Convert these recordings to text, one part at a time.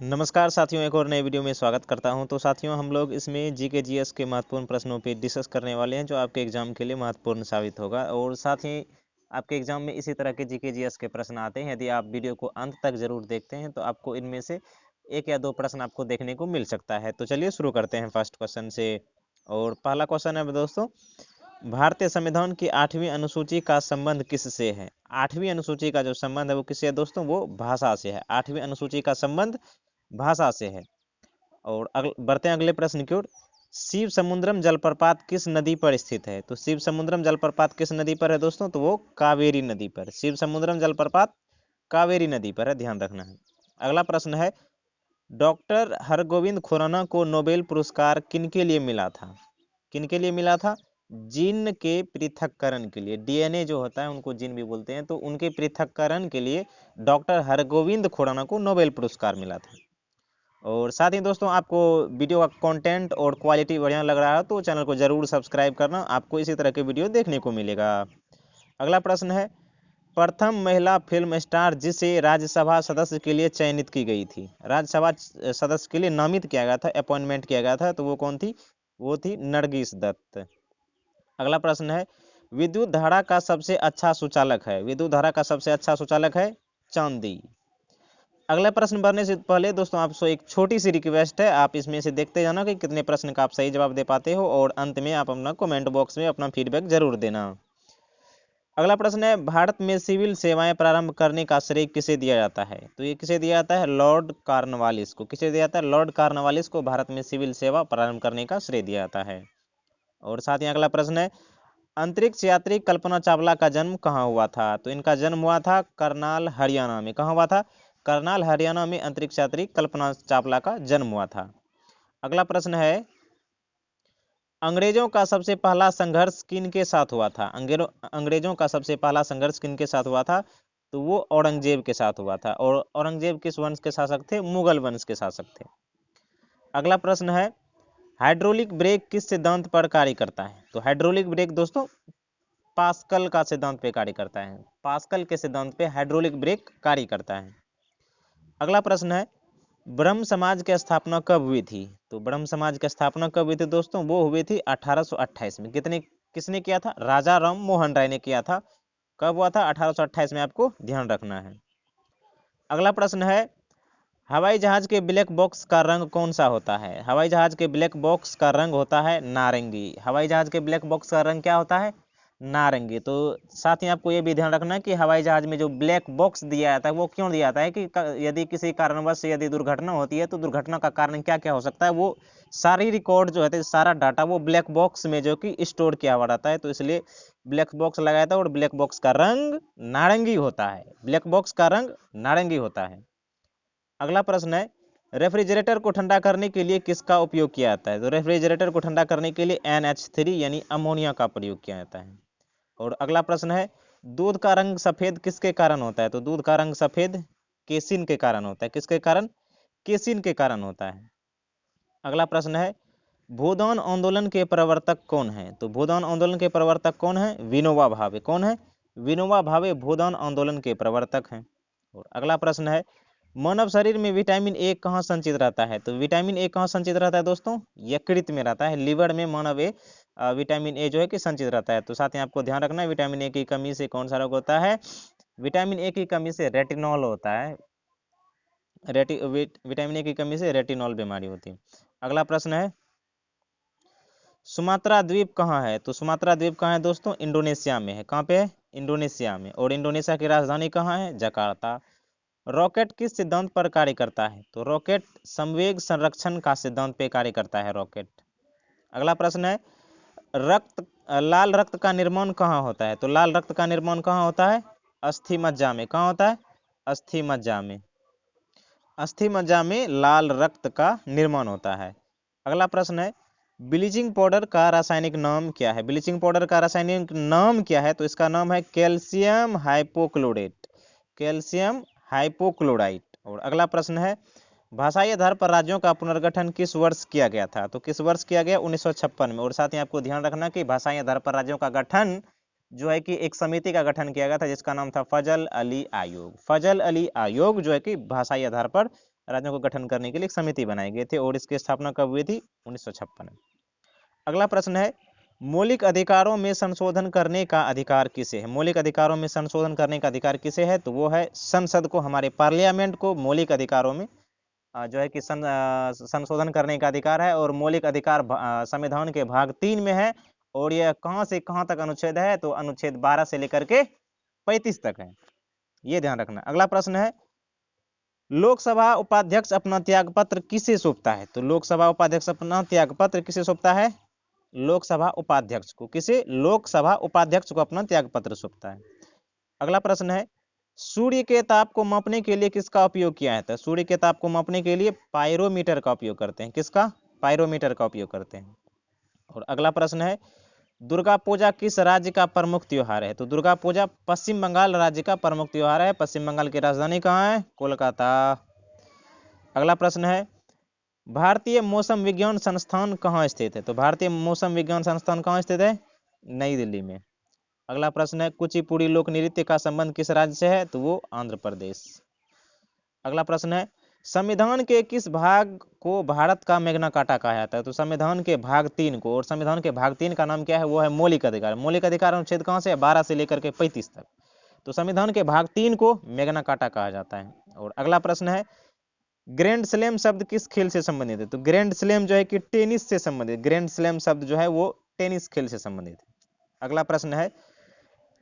नमस्कार साथियों, एक और नए वीडियो में स्वागत करता हूं। तो साथियों, हम लोग इसमें जीके जीएस के महत्वपूर्ण प्रश्नों पे डिस्कस करने वाले हैं जो आपके एग्जाम के लिए महत्वपूर्ण साबित होगा। और साथ ही आपके एग्जाम में इसी तरह के जीके जीएस के प्रश्न आते हैं। यदि आप वीडियो को अंत तक जरूर देखते हैं तो आपको इनमें से एक या दो प्रश्न आपको देखने को मिल सकता है। तो चलिए शुरू करते हैं फर्स्ट क्वेश्चन से। और पहला क्वेश्चन है दोस्तों, भारतीय संविधान की 8वीं अनुसूची का संबंध किससे है? 8वीं अनुसूची का जो संबंध है वो किससे है दोस्तों? वो भाषा से है। 8वीं अनुसूची का संबंध भाषा से है। और बढ़ते हैं अगले प्रश्न की ओर। शिव समुद्रम जलप्रपात किस नदी पर स्थित है? तो शिव समुद्रम जलप्रपात किस नदी पर है दोस्तों? तो वो कावेरी नदी पर। शिव समुद्रम जलप्रपात कावेरी नदी पर है, ध्यान रखना है। अगला प्रश्न है, डॉक्टर हरगोविंद खुराना को नोबेल पुरस्कार किनके लिए मिला था? किनके लिए मिला था? जीन के पृथक्करण के लिए। डीएनए जो होता है उनको जीन भी बोलते हैं, तो उनके पृथक्करण के लिए डॉक्टर हरगोविंद खुराना को नोबेल पुरस्कार मिला था। और साथ ही दोस्तों, आपको वीडियो का कंटेंट और क्वालिटी बढ़िया लग रहा है तो चैनल को जरूर सब्सक्राइब करना, आपको इसी तरह के वीडियो देखने को मिलेगा। अगला प्रश्न है, प्रथम महिला फिल्म स्टार जिसे राज्यसभा सदस्य के लिए चयनित की गई थी, राज्यसभा सदस्य के लिए नामित किया गया था, अपॉइंटमेंट किया गया था, तो वो कौन थी? वो थी नरगिस दत्त। अगला प्रश्न है, विद्युत धारा का सबसे अच्छा सुचालक है? विद्युत धारा का सबसे अच्छा सुचालक है चांदी। अगला प्रश्न बढ़ने से पहले दोस्तों आपसे एक छोटी सी रिक्वेस्ट है, आप इसमें से देखते जाना कि कितने प्रश्न का आप सही जवाब दे पाते हो, और अंत में आप अपना कमेंट बॉक्स में अपना फीडबैक जरूर देना। अगला प्रश्न है, भारत में सिविल सेवाएं प्रारंभ करने का श्रेय किसे दिया जाता है? तो ये किसे दिया जाता है? लॉर्ड कॉर्नवालिस को। किसे दिया जाता है? लॉर्ड कॉर्नवालिस को भारत में सिविल सेवा प्रारंभ करने का श्रेय दिया जाता है। और साथ ही अगला प्रश्न है, अंतरिक्ष यात्री कल्पना चावला का जन्म कहाँ हुआ था? तो इनका जन्म हुआ था करनाल, हरियाणा में। कहाँ हुआ था? करनाल, हरियाणा में अंतरिक्ष यात्री कल्पना चावला का जन्म हुआ था। अगला प्रश्न है, अंग्रेजों का सबसे पहला संघर्ष किन के साथ हुआ था? अंग्रेजों का सबसे पहला संघर्ष किन के साथ हुआ था? तो वो औरंगजेब के साथ हुआ था। और औरंगजेब किस वंश के शासक थे? मुगल वंश के शासक थे। अगला प्रश्न है, हाइड्रोलिक ब्रेक किस सिद्धांत पर कार्य करता है? तो हाइड्रोलिक ब्रेक दोस्तों पास्कल का सिद्धांत पे कार्य करता है। पास्कल के सिद्धांत पे हाइड्रोलिक ब्रेक कार्य करता है। अगला प्रश्न है, ब्रह्म समाज की स्थापना कब हुई थी? तो ब्रह्म समाज की स्थापना कब हुई थी दोस्तों? वो हुई थी 1828 में। किसने किया था? राजा राम मोहन राय ने किया था। कब हुआ था? 1828 में, आपको ध्यान रखना है। अगला प्रश्न है, हवाई जहाज के ब्लैक बॉक्स का रंग कौन सा होता है? हवाई जहाज के ब्लैक बॉक्स का रंग होता है नारंगी। हवाई जहाज के ब्लैक बॉक्स का रंग क्या होता है? नारंगी। तो साथ ही आपको ये भी ध्यान रखना है कि हवाई जहाज में जो ब्लैक बॉक्स दिया जाता है वो क्यों दिया जाता है कि यदि किसी कारणवश यदि दुर्घटना होती है तो दुर्घटना का कारण क्या क्या हो सकता है, वो सारी रिकॉर्ड जो है, सारा डाटा वो ब्लैक बॉक्स में जो कि स्टोर किया हुआ रहता है। तो इसलिए ब्लैक बॉक्स लगाया था और ब्लैक बॉक्स का रंग नारंगी होता है। ब्लैक बॉक्स का रंग नारंगी होता है। अगला प्रश्न है, रेफ्रिजरेटर को ठंडा करने के लिए किसका उपयोग किया जाता है? तो रेफ्रिजरेटर को ठंडा करने के लिए NH3 यानी अमोनिया का प्रयोग किया जाता है। और अगला प्रश्न है, दूध का रंग सफेद किसके कारण होता है? तो दूध का रंग सफेद केसिन के कारण होता है। किसके कारण? केसिन के कारण होता है। अगला प्रश्न है, भूदान आंदोलन के प्रवर्तक कौन है? तो भूदान आंदोलन के प्रवर्तक कौन है? विनोबा भावे। कौन है? विनोबा भावे भूदान आंदोलन के प्रवर्तक हैं। और अगला प्रश्न है, मानव शरीर में विटामिन ए कहाँ संचित रहता है? तो विटामिन ए कहाँ संचित रहता है दोस्तों? यकृत में रहता है। लिवर में मानव विटामिन ए जो है कि संचित रहता है। तो साथ ही आपको ध्यान रखना है, विटामिन ए की कमी से कौन सा रोग होता है? विटामिन ए की कमी से रेटिनॉल होता है। विटामिन ए की कमी से रेटिनॉल बीमारी होती है। अगला प्रश्न है, सुमात्रा द्वीप कहाँ है? तो सुमात्रा द्वीप कहाँ है दोस्तों? इंडोनेशिया में है। कहाँ पे है? इंडोनेशिया में। और इंडोनेशिया की राजधानी कहाँ है? जकार्ता। रॉकेट किस सिद्धांत पर कार्य करता है? तो रॉकेट संवेग संरक्षण का सिद्धांत पे कार्य करता है रॉकेट। अगला प्रश्न है, लाल रक्त का निर्माण कहाँ होता है? तो लाल रक्त का निर्माण कहाँ होता है? अस्थि मज्जा में। कहाँ होता है? अस्थि मज्जा में। अस्थि मज्जा में लाल रक्त का निर्माण होता है। अगला प्रश्न है, ब्लीचिंग पाउडर का रासायनिक नाम क्या है? ब्लीचिंग पाउडर का रासायनिक नाम क्या है? तो इसका नाम है कैल्शियम हाइपोक्लोरेट। Calcium hypochlorite. और अगला प्रश्न है, भाषाई आधार पर राज्यों का पुनर्गठन किस वर्ष किया गया था? तो किस वर्ष किया गया? 1956 में। और साथ ही आपको ध्यान रखना कि भाषाई आधार पर राज्यों का गठन जो है कि एक समिति का गठन किया गया था जिसका नाम था फजल अली आयोग। फजल अली आयोग जो है कि भाषाई आधार पर राज्यों को गठन करने के लिए एक समिति बनाई गई थी और इसकी स्थापना कब हुई थी? 1956 में। अगला प्रश्न है, मौलिक अधिकारों में संशोधन करने का अधिकार किसे है? मौलिक अधिकारों में संशोधन करने का अधिकार किसे है? तो वो है संसद को, हमारे पार्लियामेंट को मौलिक अधिकारों में जो है कि संशोधन करने का अधिकार है। और मौलिक अधिकार संविधान के भाग 3 में है। और यह कहां से कहां तक अनुच्छेद है? तो अनुच्छेद 12 से लेकर के 35 तक है, ये ध्यान रखना। अगला प्रश्न है, लोकसभा उपाध्यक्ष अपना त्यागपत्र किसे सौंपता है? तो लोकसभा उपाध्यक्ष अपना त्यागपत्र किसे सौंपता है? लोकसभा उपाध्यक्ष को। किसे? लोकसभा उपाध्यक्ष को अपना त्यागपत्र सौंपता है। अगला प्रश्न है, सूर्य के ताप को मापने के लिए किसका उपयोग किया है? तो सूर्य के ताप को मापने के लिए पायरोमीटर का उपयोग करते हैं। किसका? पायरोमीटर का उपयोग करते हैं। और अगला प्रश्न है, दुर्गा पूजा किस राज्य का प्रमुख त्योहार है? तो दुर्गा पूजा पश्चिम बंगाल राज्य का प्रमुख त्योहार है। पश्चिम बंगाल की राजधानी कहाँ है? कोलकाता। अगला प्रश्न है, भारतीय मौसम विज्ञान संस्थान कहाँ स्थित है? तो भारतीय मौसम विज्ञान संस्थान कहाँ स्थित है? नई दिल्ली में। अगला प्रश्न है, कुचिपुड़ी लोक नृत्य का संबंध किस राज्य से है? तो वो आंध्र प्रदेश। अगला प्रश्न है, संविधान के किस भाग को भारत का मैग्ना कार्टा कहा जाता है? तो संविधान के भाग 3 को। और संविधान के भाग 3 का नाम क्या है? वो है मौलिक अधिकार। मौलिक अधिकार अनुच्छेद कहाँ से है? 12 से लेकर के 35 तक। तो संविधान के भाग 3 को मैग्ना कार्टा कहा जाता है। और अगला प्रश्न है, ग्रैंड स्लैम शब्द किस खेल से संबंधित है? तो ग्रैंड स्लैम जो है कि टेनिस से संबंधित। ग्रैंड स्लैम शब्द जो है वो टेनिस खेल से संबंधित है। अगला प्रश्न है,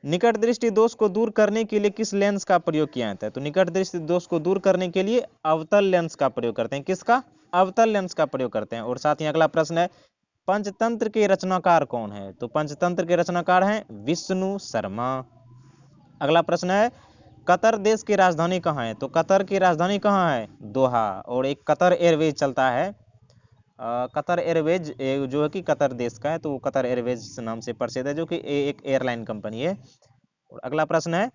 निकट दृष्टि दोष को दूर करने के लिए किस लेंस का प्रयोग किया जाता है? तो निकट दृष्टि दोष को दूर करने के लिए अवतल लेंस का प्रयोग करते हैं। किसका? अवतल लेंस का प्रयोग करते हैं। और साथ ही अगला प्रश्न है, पंचतंत्र के रचनाकार कौन है? तो पंचतंत्र के रचनाकार हैं विष्णु शर्मा। अगला प्रश्न है, कतर देश की राजधानी कहाँ है? तो कतर की राजधानी कहाँ है? दोहा। और एक कतर एयरवेज चलता है। कतर एयरवेज जो है कि कतर देश का है, तो वो कतर एयरवेज नाम से प्रसिद्ध है, जो कि एक एयरलाइन कंपनी है। और अगला प्रश्न है,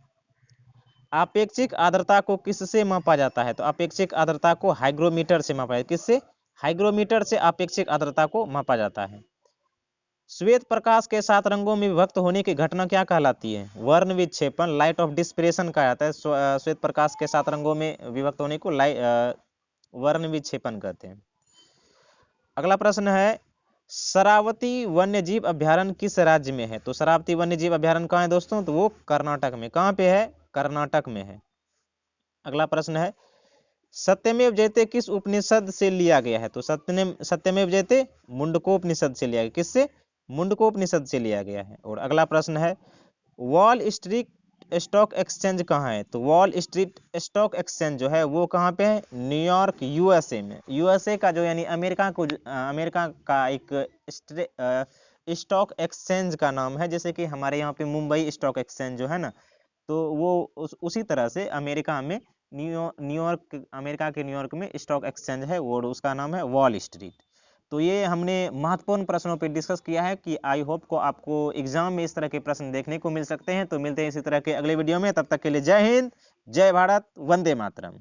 आपेक्षिक आर्द्रता को किससे मापा जाता है? तो आपेक्षिक आर्द्रता को हाइग्रोमीटर से मापा जाता है। किससे? हाइग्रोमीटर से आपेक्षिक आर्द्रता को मापा जाता है। श्वेत प्रकाश के 7 रंगों में विभक्त होने की घटना क्या कहलाती है? वर्ण विक्षेपण, लाइट ऑफ डिस्परेशन कहा जाता है। श्वेत प्रकाश के 7 रंगों में विभक्त होने को वर्ण विक्षेपण कहते हैं। अगला प्रश्न है, शरावती वन्यजीव अभ्यारण्य किस राज्य में है? तो शरावती वन्यजीव अभ्यारण्य कहाँ है दोस्तों? तो वो कर्नाटक में। कहाँ पे है? कर्नाटक में है। अगला प्रश्न है, सत्यमेव जयते किस उपनिषद से लिया गया है? तो सत्यमेव जयते मुंडकोपनिषद से लिया गया। किससे? मुंडकोपनिषद से लिया गया है। और अगला प्रश्न है, वॉल स्ट्रीट स्टॉक एक्सचेंज कहाँ है? तो वॉल स्ट्रीट स्टॉक एक्सचेंज जो है वो कहाँ पे है? न्यूयॉर्क, यूएसए में। यूएसए का जो यानी अमेरिका का एक स्टॉक एक्सचेंज का नाम है। जैसे कि हमारे यहाँ पे मुंबई स्टॉक एक्सचेंज जो है ना, तो वो उसी तरह से अमेरिका में न्यूयॉर्क, अमेरिका के न्यूयॉर्क में स्टॉक एक्सचेंज है और उसका नाम है वॉल स्ट्रीट। तो ये हमने महत्वपूर्ण प्रश्नों पे डिस्कस किया है कि आई होप को आपको एग्जाम में इस तरह के प्रश्न देखने को मिल सकते हैं। तो मिलते हैं इसी तरह के अगले वीडियो में, तब तक के लिए जय हिंद, जय भारत, वंदे मातरम।